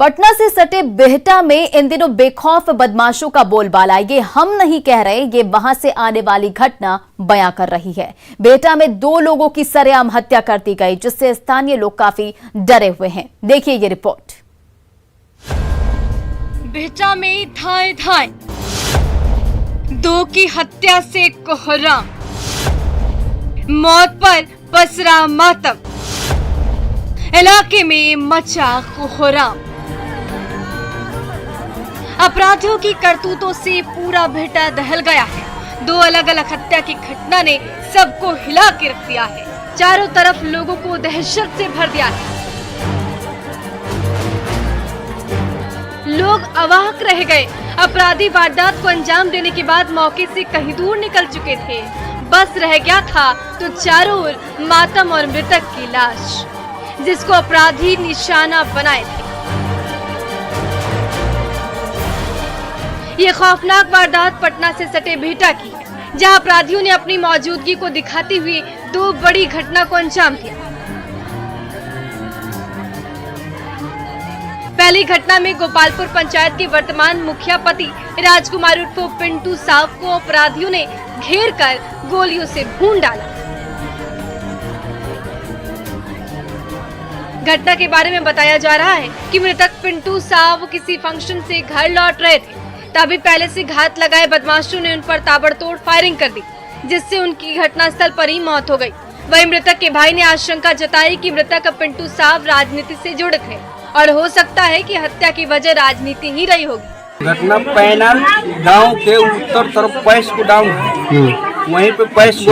पटना से सटे बिहटा में इन दिनों बेखौफ बदमाशों का बोलबाला। ये हम नहीं कह रहे, ये वहां से आने वाली घटना बयां कर रही है। बिहटा में 2 लोगों की सरेआम हत्या कर दी गई, जिससे स्थानीय लोग काफी डरे हुए हैं। देखिए ये रिपोर्ट। बिहटा में धाए धाए 2 की हत्या से कोहराम, मौत पर पसरा मातम, इलाके में मचा कोहराम। अपराधियों की करतूतों से पूरा बिहटा दहल गया है। 2 अलग अलग हत्या की घटना ने सबको हिला के रख दिया है। चारों तरफ लोगों को दहशत से भर दिया है। लोग अवाक रह गए। अपराधी वारदात को अंजाम देने के बाद मौके से कहीं दूर निकल चुके थे। बस रह गया था तो चारों ओर मातम और मृतक की लाश, जिसको अपराधी निशाना बनाए थे। ये खौफनाक वारदात पटना से सटे बिहटा की है, जहां अपराधियों ने अपनी मौजूदगी को दिखाते हुए 2 बड़ी घटना को अंजाम दिया। पहली घटना में गोपालपुर पंचायत के वर्तमान मुखिया पति राजकुमार उर्फ पिंटू साव को अपराधियों ने घेर कर गोलियों से भून डाला। घटना के बारे में बताया जा रहा है कि मृतक पिंटू साव किसी फंक्शन से घर लौट रहे थे, तभी पहले से घात लगाए बदमाशों ने उन पर ताबड़तोड़ फायरिंग कर दी, जिससे उनकी घटनास्थल पर ही मौत हो गई। वहीं मृतक के भाई ने आशंका जताई कि मृतक पिंटू साव राजनीति से जुड़े थे और हो सकता है कि हत्या की वजह राजनीति ही रही होगी। घटना पैनल गांव के उत्तर तरफ पैस गोडाउन है, वहीं पे पैस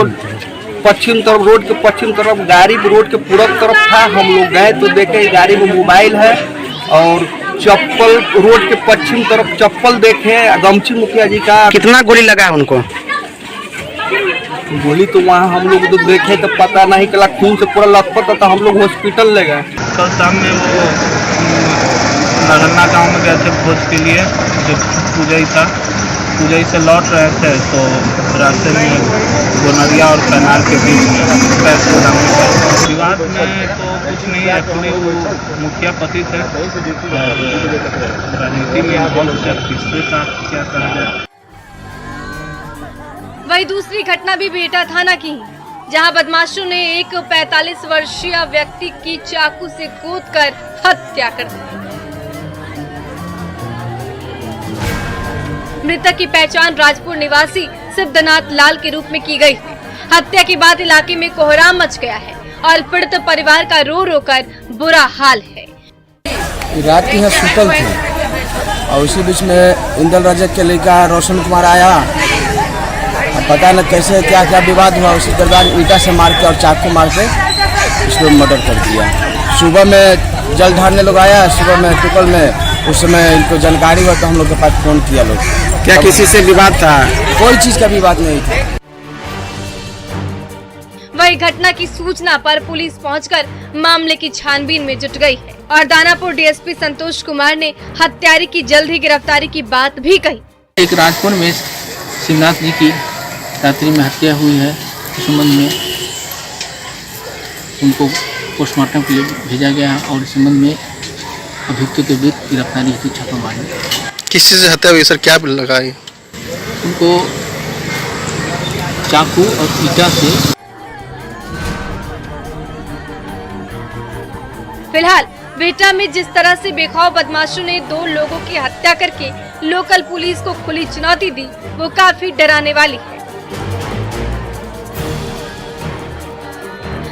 पश्चिम तरफ, रोड के पश्चिम तरफ, गाड़ी रोड के पूरब तरफ था। हम लोग गए तो देखे गाड़ी में मोबाइल है और चप्पल, रोड के पश्चिम तरफ चप्पल देखे गमछी मुखिया जी का। कितना गोली लगा है उनको? गोली तो वहाँ हम लोग तो देखे तो पता नहीं चला, खून से पूरा लथपथ था। हम लोग हॉस्पिटल ले गए। कल शाम में वो नगन्ना गाँव में गए थे भोज के लिए, जो पूजा था। पूजा से लौट रहे थे तो रास्ते में गोनरिया और कैनाल के बीच पैस गोदाम में विवाद में तो कुछ नहीं। एक्चुअली वो मुखिया पति थे, राजनीति में इन्वॉल्व थे, किसके साथ क्या कहा जाए। वही दूसरी घटना भी बिहटा थाना की, जहां बदमाशों ने एक 45 वर्षीय व्यक्ति की चाकू से कूदकर हत्या कर दी। मृतक की पहचान राजपुर निवासी सिद्धनाथ लाल के रूप में की गई है। हत्या के बाद इलाके में कोहराम मच गया है और पीड़ित परिवार का रो रो कर बुरा हाल है। रात की है सुतल थे और उसी बीच में इंदल रजक के लड़का रोशन कुमार आया। पता न कैसे क्या क्या विवाद हुआ, उसी दरमियान ईटा से मार के और चाकू मार के उसको मर्डर कर दिया। सुबह में जल ढारने लोग आया, सुबह में टुकल में, उस समय इनको जानकारी हुआ तो हम लोग के पास फोन किया लोग। क्या किसी से विवाद था? कोई चीज का विवाद नहीं था। वही घटना की सूचना पर पुलिस पहुंचकर मामले की छानबीन में जुट गई है और दानापुर डीएसपी संतोष कुमार ने हत्यारे की जल्द ही गिरफ्तारी की बात भी कही। एक राजपुर में शिवनाथ जी की रात्रि में हत्या हुई है, इस संबंध में उनको पोस्टमार्टम के लिए भेजा गया है और इस संबंध में अभियुक्तों के विरुद्ध गिरफ्तारी हेतु छापामारी। किस चीज़ से हत्या हुई सर? क्या लगा है उनको? चाकू और ईटा से। फिलहाल बिहटा में जिस तरह से बेखौफ बदमाशों ने 2 लोगों की हत्या करके लोकल पुलिस को खुली चुनौती दी, वो काफी डराने वाली है।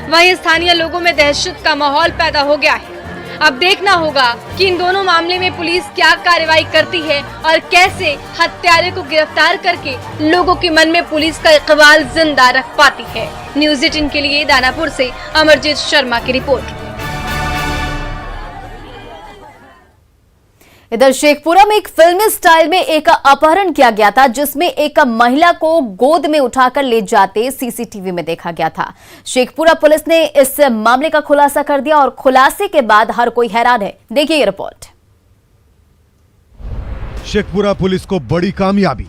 वहीं स्थानीय लोगों में दहशत का माहौल पैदा हो गया है। अब देखना होगा कि इन दोनों मामले में पुलिस क्या कार्रवाई करती है और कैसे हत्यारे को गिरफ्तार करके लोगों के मन में पुलिस का इकबाल जिंदा रख पाती है। न्यूज़ 18 के लिए दानापुर से अमरजीत शर्मा की रिपोर्ट। इधर शेखपुरा में एक फिल्मी स्टाइल में एक अपहरण किया गया था, जिसमें एक महिला को गोद में उठाकर ले जाते सीसीटीवी में देखा गया था। शेखपुरा पुलिस ने इस मामले का खुलासा कर दिया और खुलासे के बाद हर कोई हैरान है। देखिए ये रिपोर्ट। शेखपुरा पुलिस को बड़ी कामयाबी,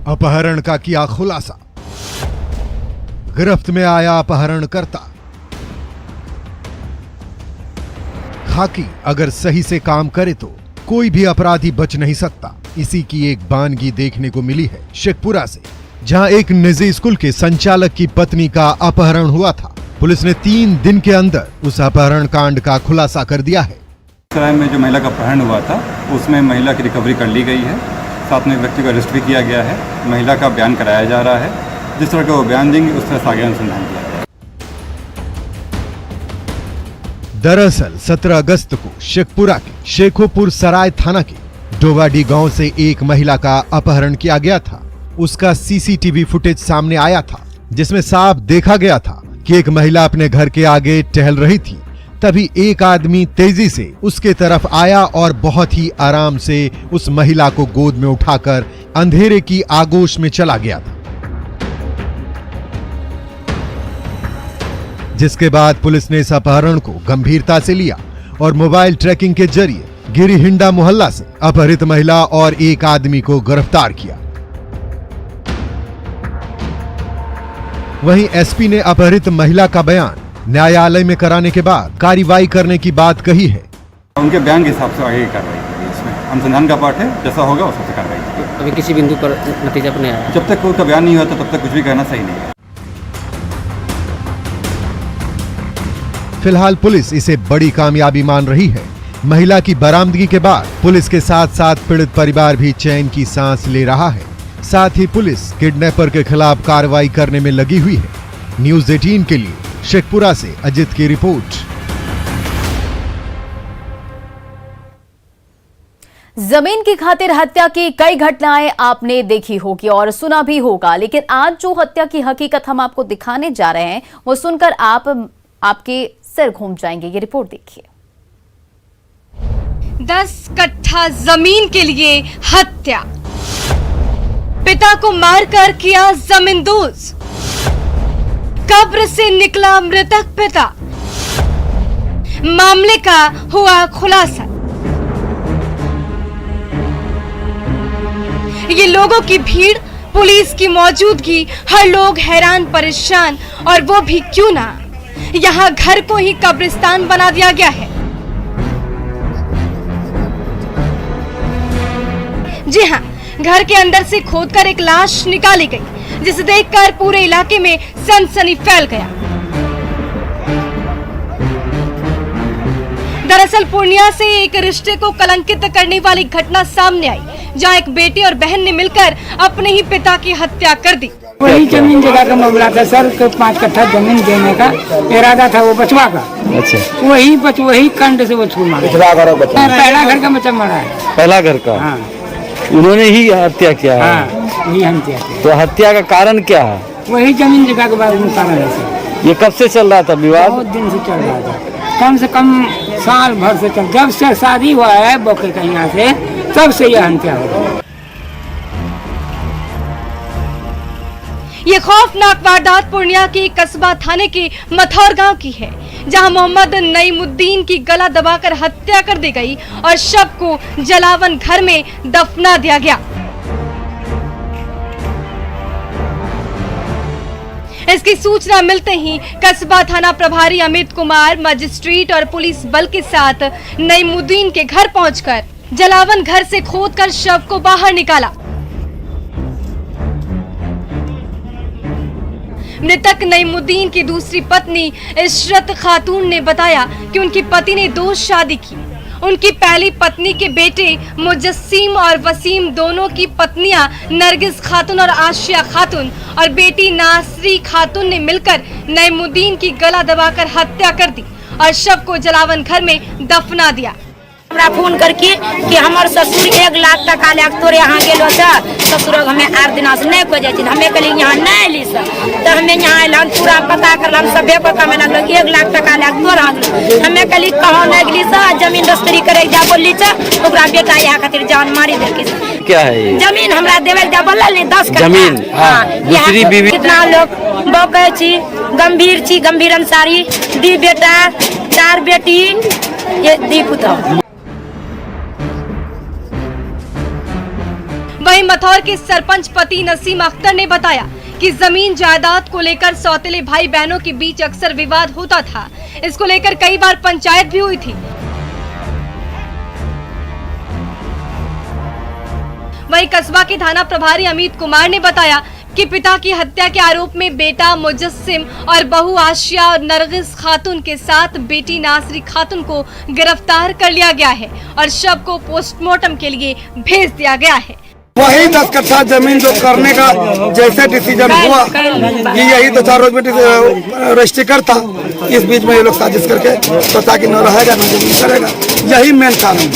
अपहरण का किया खुलासा। गिरफ्त में आया अपहरणकर्ता। कहा कि अगर सही से काम करे तो कोई भी अपराधी बच नहीं सकता। इसी की एक बानगी देखने को मिली है शेखपुरा से, जहां एक निजी स्कूल के संचालक की पत्नी का अपहरण हुआ था। पुलिस ने 3 दिन के अंदर उस अपहरण कांड का खुलासा कर दिया है। सराय में जो महिला का अपहरण हुआ था उसमें महिला की रिकवरी कर ली गई है, साथ में व्यक्ति को अरेस्ट भी किया गया है। महिला का बयान कराया जा रहा है, जिस तरह का वो बयान देंगे उस तरह से आगे अनुसंधान किया जाएगा। दरअसल 17 अगस्त को शेखपुरा के शेखोपुर सराय थाना के डोवाडी गांव से एक महिला का अपहरण किया गया था। उसका सीसीटीवी फुटेज सामने आया था, जिसमें साफ देखा गया था कि एक महिला अपने घर के आगे टहल रही थी। तभी एक आदमी तेजी से उसके तरफ आया और बहुत ही आराम से उस महिला को गोद में उठाकर अंधेरे की आगोश में चला गया था। जिसके बाद पुलिस ने इस अपहरण को गंभीरता से लिया और मोबाइल ट्रैकिंग के जरिए गिरिहिंडा मोहल्ला से अपहरित महिला और एक आदमी को गिरफ्तार किया। वहीं एसपी ने अपहरित महिला का बयान न्यायालय में कराने के बाद कार्रवाई करने की बात कही है। उनके बयान के हिसाब से आगे की कार्रवाई करेगी। इसमें अनुसंधान का पार्ट है, जैसा होगा उस पर कार्रवाई करेगी। अभी किसी बिंदु पर नतीजा पर नहीं आया। जब तक उसका बयान नहीं होता तब तक कुछ भी कहना सही नहीं है। फिलहाल पुलिस इसे बड़ी कामयाबी मान रही है। महिला की बरामदगी के बाद पुलिस के साथ साथ पीड़ित परिवार भी चैन की सांस ले रहा है। साथ ही पुलिस किडनैपर के खिलाफ कार्रवाई करने में लगी हुई है। न्यूज़ 18 के लिए शेखपुरा से अजित की रिपोर्ट। जमीन की खातिर हत्या की कई घटनाएं आपने देखी होगी और सुना भी होगा, लेकिन आज जो हत्या की हकीकत हम आपको दिखाने जा रहे हैं वो सुनकर आपके सिर घूम जाएंगे। ये रिपोर्ट देखिए। 10 कट्ठा जमीन के लिए हत्या, पिता को मारकर किया जमींदोज, कब्र से निकला मृतक पिता, मामले का हुआ खुलासा। ये लोगों की भीड़, पुलिस की मौजूदगी, हर लोग हैरान परेशान, और वो भी क्यों ना, यहाँ घर को ही कब्रिस्तान बना दिया गया है। जी हाँ, घर के अंदर से खोदकर एक लाश निकाली गई, जिसे देखकर पूरे इलाके में सनसनी फैल गया। दरअसल पूर्णिया से एक रिश्ते को कलंकित करने वाली घटना सामने आई, जहां एक बेटी और बहन ने मिलकर अपने ही पिता की हत्या कर दी। वही जमीन जगह का मामला था सर, तो 5 कट्ठा जमीन देने का इरादा था वो बचवा का। अच्छा। वही कंड से वो छू मारा। पहला घर का बच्चा मरा है। पहला घर का? हाँ। उन्होंने ही हत्या किया है? हाँ, यही हत्या किया। तो हत्या का कारण क्या है? वही जमीन जगह के बाद में कारण है। ये कब से चल रहा था विवाद? बहुत दिन से चल रहा था, कम से कम साल भर से चल, जब से शादी हुआ है बोके का यहाँ से, तब से यह हत्या हो। ये खौफनाक वारदात पूर्णिया के कस्बा थाने के मथौर गांव की है, जहां मोहम्मद नईमुद्दीन की गला दबाकर हत्या कर दी गई और शव को जलावन घर में दफना दिया गया। इसकी सूचना मिलते ही कस्बा थाना प्रभारी अमित कुमार, मजिस्ट्रेट और पुलिस बल के साथ नईमुद्दीन के घर पहुंचकर जलावन घर से खोदकर शव को बाहर निकाला। मृतक नईमुद्दीन की दूसरी पत्नी इशरत खातून ने बताया कि उनकी पति ने 2 शादी की। उनकी पहली पत्नी के बेटे मुजस्सिम और वसीम, दोनों की पत्नियां नरगिस खातून और आशिया खातून और बेटी नासरी खातून ने मिलकर नईमुद्दीन की गला दबाकर हत्या कर दी और शव को जलावन घर में दफना दिया। हमरा फोन करके कि हमार ससुर 1 लाख टका ले तोरे यहाँ गेलो ससुर हमें 8 दिन से नहीं खोजे थी, हमें कहली यहाँ नहीं ली तो हमें यहाँ अल पूरा पता कर सभे पता में लगल 1 लाख टका ले तोरा हमें कहली कहाँ नहीं गली जमीन दस्तरी करे जा बोली ओकरा बेटा यहाँ खातिर जान मारी देलकी। क्या है ये? जमीन हमरा देवे जा बोल 10 जमीन। दूसरी बीवी कितना लोग बौके छी, गंभीर छी, गंभीर अंसारी, 2 बेटा 4 बेटी, ये 2 पुतौह। वहीं मथौर के सरपंच पति नसीम अख्तर ने बताया कि जमीन जायदाद को लेकर सौतेले भाई बहनों के बीच अक्सर विवाद होता था। इसको लेकर कई बार पंचायत भी हुई थी। वहीं कस्बा के थाना प्रभारी अमित कुमार ने बताया कि पिता की हत्या के आरोप में बेटा मुजस्सिम और बहू आशिया और नरगिस खातून के साथ बेटी नासरी खातून को गिरफ्तार कर लिया गया है और शव को पोस्टमार्टम के लिए भेज दिया गया है। वही 10 कट्ठा जमीन जो करने का जैसे डिसीजन हुआ कि यही 2-4 रोज में रजिस्ट्री करता, इस बीच में ये लोग साजिश करके सोचा कि न रहेगा न जमीन करेगा, यही मेन कारण है।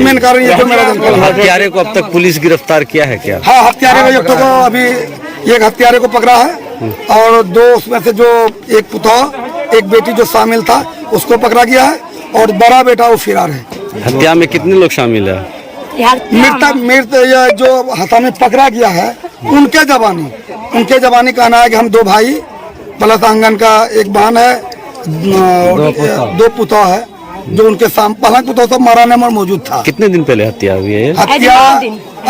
मेन कारण ये तो मेरा हत्यारे को अब तक पुलिस गिरफ्तार किया है क्या? हाँ, हत्यारे को अभी एक हत्यारे को पकड़ा है और 2 उसमें से जो एक पुतौह एक बेटी जो शामिल था उसको पकड़ा गया है और बड़ा बेटा वो फरार है। हत्या में कितने लोग शामिल है? मृत जो हत्या में पकड़ा गया है उनके जवानी कहना है कि हम 2 भाई प्लस आंगन का एक बहन है, 2 पुतौह है जो उनके सामने पहला पुतौह सब मराने में मौजूद था। कितने दिन पहले हत्या हुई है? हत्या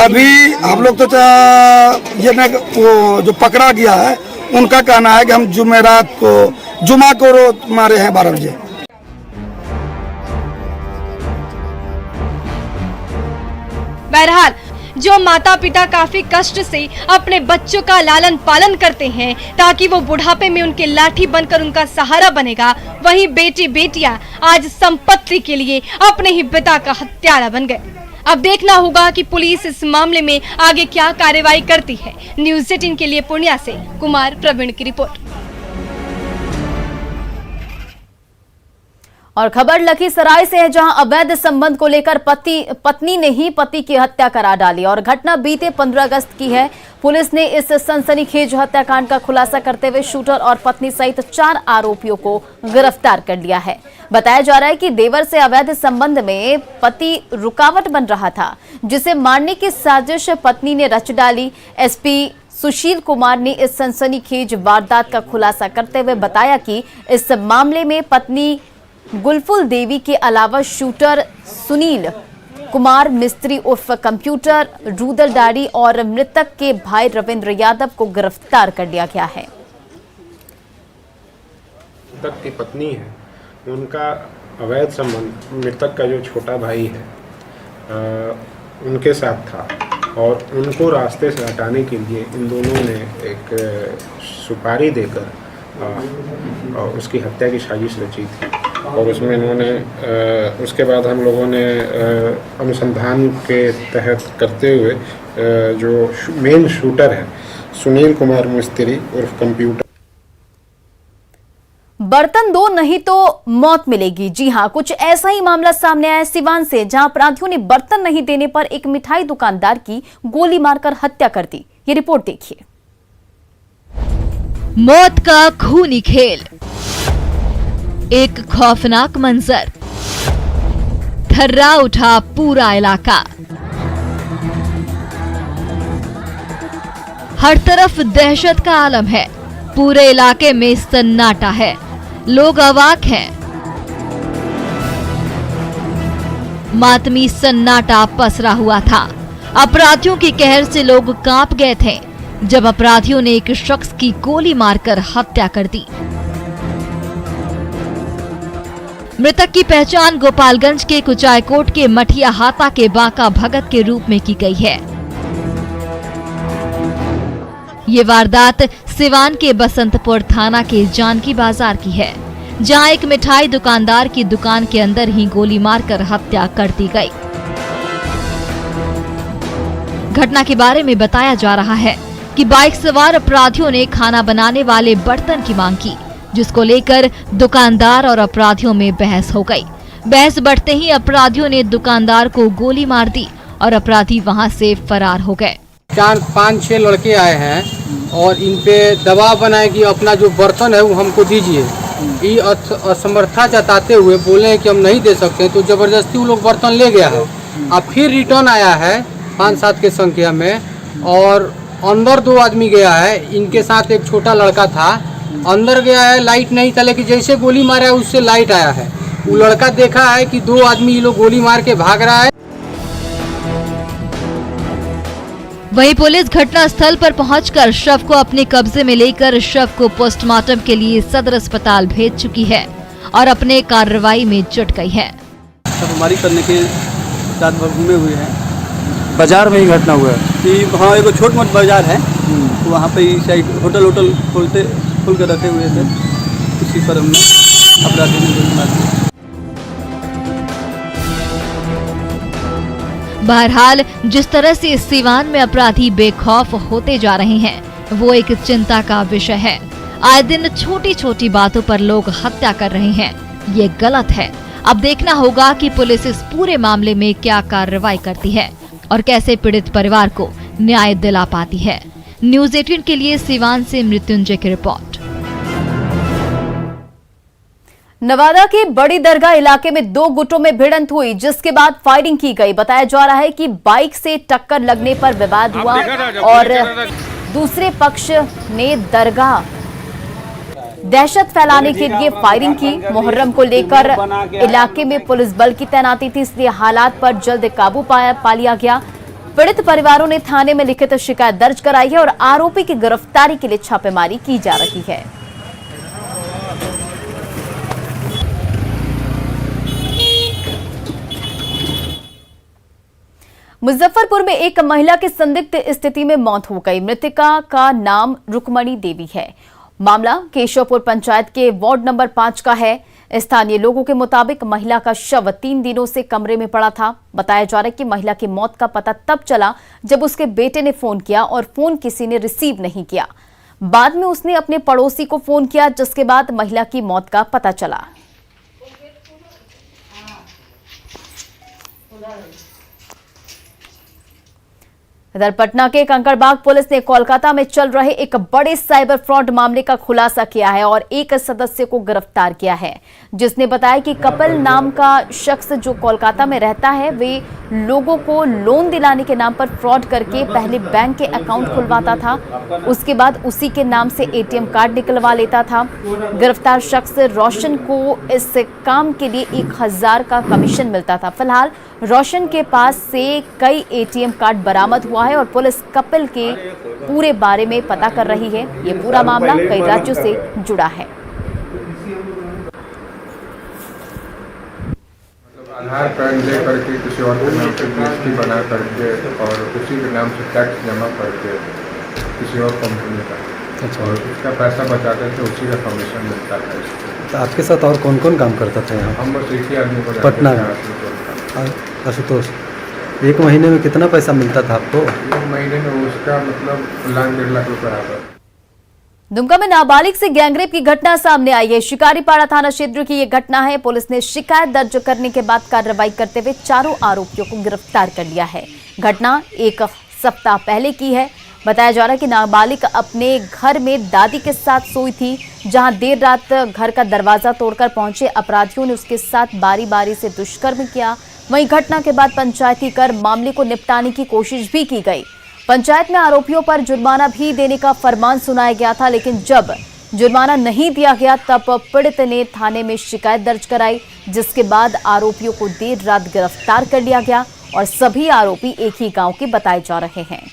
अभी हम लोग तो ये वो जो पकड़ा गया है उनका कहना है कि हम जुमा को मारे हैं 12 बजे। बहरहाल जो माता पिता काफी कष्ट से अपने बच्चों का लालन पालन करते हैं ताकि वो बुढ़ापे में उनके लाठी बनकर उनका सहारा बनेगा, वहीं बेटी बेटियां आज संपत्ति के लिए अपने ही पिता का हत्यारा बन गए। अब देखना होगा कि पुलिस इस मामले में आगे क्या कार्रवाई करती है। न्यूज़ 18 के लिए पूर्णिया से कुमार प्रवीण की रिपोर्ट। और खबर लखीसराय से है, जहां अवैध संबंध को लेकर पत्नी ने ही पति की हत्या करा डाली और घटना बीते 15 अगस्त की है। पुलिस ने इस सनसनीखेज हत्याकांड का खुलासा करते हुए शूटर और पत्नी सहित 4 आरोपियों को गिरफ्तार कर लिया है। बताया जा रहा है कि देवर से अवैध संबंध में पति रुकावट बन रहा था, जिसे मारने की साजिश पत्नी ने रच डाली। एसपी सुशील कुमार ने इस सनसनीखेज वारदात का खुलासा करते हुए बताया कि इस मामले में पत्नी गुलफुल देवी के अलावा शूटर सुनील कुमार मिस्त्री उर्फ कंप्यूटर रूदल डाड़ी और मृतक के भाई रविंद्र यादव को गिरफ्तार कर लिया गया है। मृतक की पत्नी है, उनका अवैध संबंध मृतक का जो छोटा भाई है उनके साथ था और उनको रास्ते से हटाने के लिए इन दोनों ने एक सुपारी देकर उसकी हत्या की साजिश रची थी और उसमें इन्होंने उसके बाद हम लोगों ने अनुसंधान के तहत करते हुए जो मेन शूटर है सुनील कुमार मिस्त्री उर्फ कंप्यूटर। बर्तन दो नहीं तो मौत मिलेगी। जी हां, कुछ ऐसा ही मामला सामने आया सिवान से, जहां अपराधियों ने बर्तन नहीं देने पर एक मिठाई दुकानदार की गोली मारकर हत्या कर दी। ये रिपोर्ट देखिए। मौत का खूनी खेल, एक खौफनाक मंजर, थर्रा उठा पूरा इलाका। हर तरफ दहशत का आलम है, पूरे इलाके में सन्नाटा है, लोग अवाक हैं। मातमी सन्नाटा पसरा हुआ था। अपराधियों की कहर से लोग कांप गए थे जब अपराधियों ने एक शख्स की गोली मारकर हत्या कर दी। मृतक की पहचान गोपालगंज के कुचायकोट के मठिया हाता के बांका भगत के रूप में की गई है। ये वारदात सिवान के बसंतपुर थाना के जानकी बाजार की है, जहां एक मिठाई दुकानदार की दुकान के अंदर ही गोली मारकर हत्या कर दी गई। घटना के बारे में बताया जा रहा है कि बाइक सवार अपराधियों ने खाना बनाने वाले बर्तन की मांग की, जिसको लेकर दुकानदार और अपराधियों में बहस हो गई। बहस बढ़ते ही अपराधियों ने दुकानदार को गोली मार दी और अपराधी वहां से फरार हो गए। 4-5-6 लड़के आए हैं और इन पे दबाव बनाए कि अपना जो बर्तन है वो हमको दीजिए। ये असमर्थता जताते हुए बोले कि हम नहीं दे सकते, तो जबरदस्ती वो लोग बर्तन ले गया है। अब फिर रिटर्न आया है 5-7 के संख्या में और अंदर 2 आदमी गया है, इनके साथ एक छोटा लड़का था। अंदर गया है, लाइट नहीं था, लेकिन जैसे गोली मारा है उससे लाइट आया है। वो लड़का देखा है कि 2 आदमी ये लोग गोली मार के भाग रहा है। वहीं पुलिस घटना स्थल पर पहुंचकर शव को अपने कब्जे में लेकर शव को पोस्टमार्टम के लिए सदर अस्पताल भेज चुकी है और अपने कार्रवाई में जुट गई है। छापेमारी करने के साथ घूमे हुए हैं बाजार में ही घटना हुआ है कि हाँ एगो छोट मोट बाजार है, वहाँ पे ही शायद होटल खोल कर रखे हुए थे, इसी पर हमने अपराधी ने गोली मार दी। बहरहाल जिस तरह से सीवान में अपराधी बेखौफ होते जा रहे हैं वो एक चिंता का विषय है। आए दिन छोटी छोटी बातों पर लोग हत्या कर रहे हैं, ये गलत है। अब देखना होगा कि पुलिस इस पूरे मामले में क्या कार्रवाई करती है और कैसे पीड़ित परिवार को न्याय दिला पाती है। न्यूज़ 18 के लिए सीवान से मृत्युंजय की रिपोर्ट। नवादा के बड़ी दरगाह इलाके में 2 गुटों में भिड़ंत हुई, जिसके बाद फायरिंग की गई। बताया जा रहा है कि बाइक से टक्कर लगने पर विवाद हुआ और दूसरे पक्ष ने दरगाह दहशत फैलाने के लिए फायरिंग की। मुहर्रम को लेकर इलाके में पुलिस बल की तैनाती थी, इसलिए हालात पर जल्द काबू पा लिया गया। पीड़ित परिवारों ने थाने में लिखित शिकायत दर्ज कराई है और आरोपी की गिरफ्तारी के लिए छापेमारी की जा रही है। मुजफ्फरपुर में एक महिला की संदिग्ध स्थिति में मौत हो गई। मृतका का नाम रुकमणी देवी है। मामला केशवपुर पंचायत के वार्ड नंबर 5 का है। स्थानीय लोगों के मुताबिक महिला का शव 3 दिनों से कमरे में पड़ा था। बताया जा रहा है कि महिला की मौत का पता तब चला जब उसके बेटे ने फोन किया और फोन किसी ने रिसीव नहीं किया। बाद में उसने अपने पड़ोसी को फोन किया, जिसके बाद महिला की मौत का पता चला। इधर पटना के कंकड़बाग पुलिस ने कोलकाता में चल रहे एक बड़े साइबर फ्रॉड मामले का खुलासा किया है और एक सदस्य को गिरफ्तार किया है, जिसने बताया कि कपिल नाम का शख्स जो कोलकाता में रहता है, वे लोगों को लोन दिलाने के नाम पर फ्रॉड करके पहले बैंक के अकाउंट खुलवाता था, उसके बाद उसी के नाम से एटीएम कार्ड निकलवा लेता था। गिरफ्तार शख्स रोशन को इस काम के लिए 1000 का कमीशन मिलता था। फिलहाल रोशन के पास से कई एटीएम कार्ड बरामद हुआ है और पुलिस कपिल के पूरे बारे में पता कर रही है। ये पूरा मामला कई राज्यों से जुड़ा है। आधार कार्ड ले करके किसी और के नाम पे जीएसटी बना करके और उसी के नाम से टैक्स जमा करके किसी और कंपनी का, और उसका पैसा बचा करके उसी का कमीशन मिलता है। तो आपके साथ और कौन कौन काम करता था यहाँ? हम बस एक ही आदमी को पटना में। आशुतोष, 1 महीने में कितना पैसा मिलता था आपको? 1 महीने में उसका मतलब 1.5 लाख रुपए आता है। दुमका में नाबालिग से गैंगरेप की घटना सामने आई है। शिकारीपाड़ा थाना क्षेत्र की ये घटना है। पुलिस ने शिकायत दर्ज करने के बाद कार्रवाई करते हुए चारों आरोपियों को गिरफ्तार कर लिया है। घटना 1 सप्ताह पहले की है। बताया जा रहा है कि नाबालिग अपने घर में दादी के साथ सोई थी, जहां देर रात घर का दरवाजा तोड़कर पहुंचे अपराधियों ने उसके साथ बारी बारी से दुष्कर्म किया। वहीं घटना के बाद पंचायती कर मामले को निपटाने की कोशिश भी की गई। पंचायत में आरोपियों पर जुर्माना भी देने का फरमान सुनाया गया था, लेकिन जब जुर्माना नहीं दिया गया तब पीड़ित ने थाने में शिकायत दर्ज कराई, जिसके बाद आरोपियों को देर रात गिरफ्तार कर लिया गया और सभी आरोपी एक ही गांव के बताए जा रहे हैं।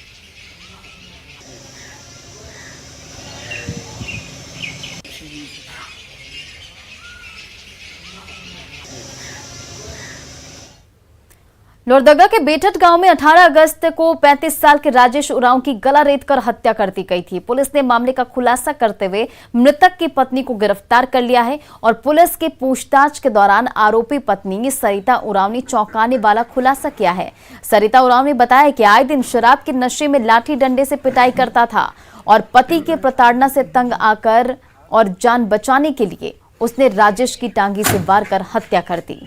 लोहरदगा के बेठट गांव में 18 अगस्त को 35 साल के राजेश उरांव की गला रेतकर हत्या कर दी गई थी। पुलिस ने मामले का खुलासा करते हुए मृतक की पत्नी को गिरफ्तार कर लिया है और पुलिस के पूछताछ के दौरान आरोपी पत्नी सरिता उरांव ने चौंकाने वाला खुलासा किया है। सरिता उरांव ने बताया कि आए दिन शराब के नशे में लाठी डंडे से पिटाई करता था और पति के प्रताड़ना से तंग आकर और जान बचाने के लिए उसने राजेश की टांगी से वार कर हत्या कर दी।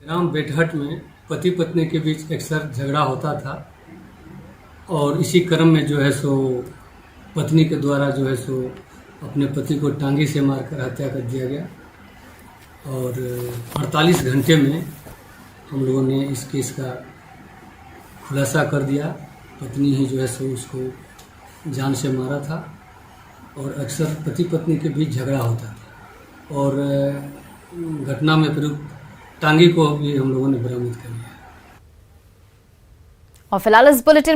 ग्राम बेटहट में पति पत्नी के बीच अक्सर झगड़ा होता था और इसी क्रम में जो है सो पत्नी के द्वारा जो है सो अपने पति को टांगी से मारकर हत्या कर दिया गया और 48 घंटे में हम लोगों ने इस केस का खुलासा कर दिया। पत्नी ही जो है सो उसको जान से मारा था और अक्सर पति पत्नी के बीच झगड़ा होता था और घटना में प्रयुक्त टांगी को भी हम लोगों ने बरामद कर लिया। और फिलहाल इस बुलेटिन